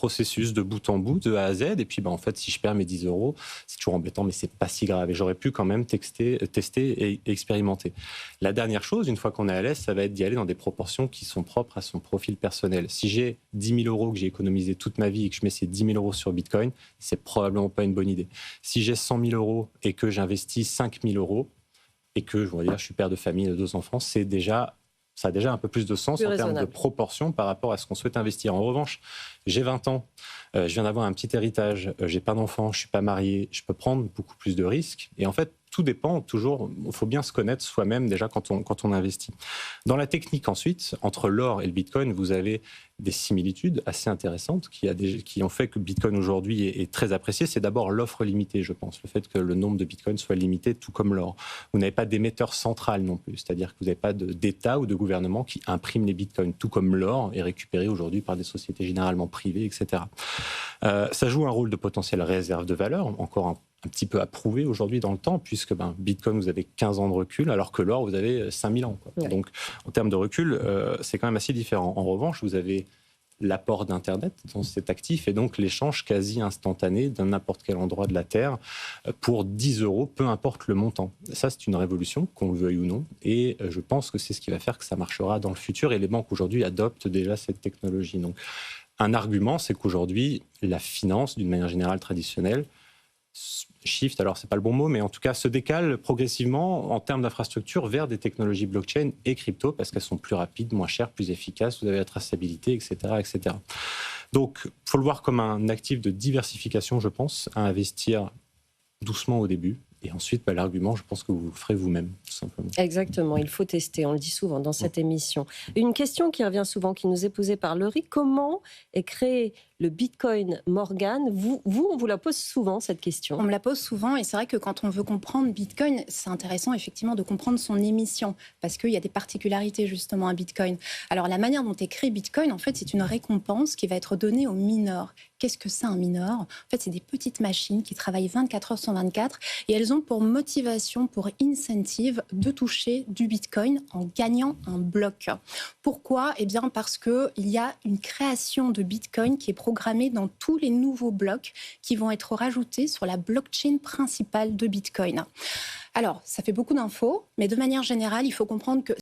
processus de bout en bout, de A à Z. Et puis, en fait, si je perds mes 10 euros, c'est toujours embêtant, mais c'est pas si grave. Et j'aurais pu quand même tester et expérimenter. La dernière chose, une fois qu'on est à l'aise, ça va être d'y aller dans des proportions qui sont propres à son profil personnel. Si j'ai 10 000 euros que j'ai économisé toute ma vie et que je mets ces 10 000 euros sur Bitcoin, c'est probablement pas une bonne idée. Si j'ai 100 000 euros et que j'investis 5 000 euros et que, je suis père de famille de 2 enfants, ça a déjà un peu plus de sens en termes de proportion par rapport à ce qu'on souhaite investir. En revanche, j'ai 20 ans, je viens d'avoir un petit héritage, j'ai pas d'enfant, je suis pas marié, je peux prendre beaucoup plus de risques. Et en fait, tout dépend toujours, il faut bien se connaître soi-même déjà quand on investit. Dans la technique ensuite, entre l'or et le Bitcoin, vous avez des similitudes assez intéressantes qui ont fait que Bitcoin aujourd'hui est très apprécié. C'est d'abord l'offre limitée, je pense, le fait que le nombre de Bitcoin soit limité, tout comme l'or. Vous n'avez pas d'émetteur central non plus, c'est-à-dire que vous n'avez pas d'État ou de gouvernement qui imprime les Bitcoins, tout comme l'or est récupéré aujourd'hui par des sociétés généralement privées, etc. Ça joue un rôle de potentielle réserve de valeur, encore un petit peu à prouver aujourd'hui dans le temps, puisque Bitcoin, vous avez 15 ans de recul, alors que l'or, vous avez 5000 ans. Quoi. Ouais. Donc, en termes de recul, c'est quand même assez différent. En revanche, vous avez l'apport d'Internet dans cet actif et donc l'échange quasi instantané d'un n'importe quel endroit de la Terre pour 10 euros, peu importe le montant. Ça, c'est une révolution, qu'on le veuille ou non, et je pense que c'est ce qui va faire que ça marchera dans le futur, et les banques aujourd'hui adoptent déjà cette technologie. Donc, un argument, c'est qu'aujourd'hui, la finance, d'une manière générale traditionnelle, shift, alors c'est pas le bon mot, mais en tout cas se décale progressivement en termes d'infrastructure vers des technologies blockchain et crypto parce qu'elles sont plus rapides, moins chères, plus efficaces, vous avez la traçabilité, etc., etc. Donc, il faut le voir comme un actif de diversification, je pense, à investir doucement au début. Et ensuite, l'argument, je pense que vous le ferez vous-même, tout simplement. Exactement, il faut tester, on le dit souvent dans cette émission. Une question qui revient souvent, qui nous est posée par Laurie, comment est créé le Bitcoin Morgan? On vous la pose souvent, cette question. On me la pose souvent, et c'est vrai que quand on veut comprendre Bitcoin, c'est intéressant effectivement de comprendre son émission, parce qu'il y a des particularités justement à Bitcoin. Alors la manière dont est créé Bitcoin, en fait, c'est une récompense qui va être donnée aux mineurs. Qu'est-ce que c'est un mineur? En fait, c'est des petites machines qui travaillent 24 heures sur 24, et elles ont pour motivation, pour incentive, de toucher du Bitcoin en gagnant un bloc. Pourquoi? Eh bien parce qu'il y a une création de Bitcoin qui est programmée dans tous les nouveaux blocs qui vont être rajoutés sur la blockchain principale de Bitcoin. Alors, ça fait beaucoup d'infos, mais de manière générale, il faut comprendre que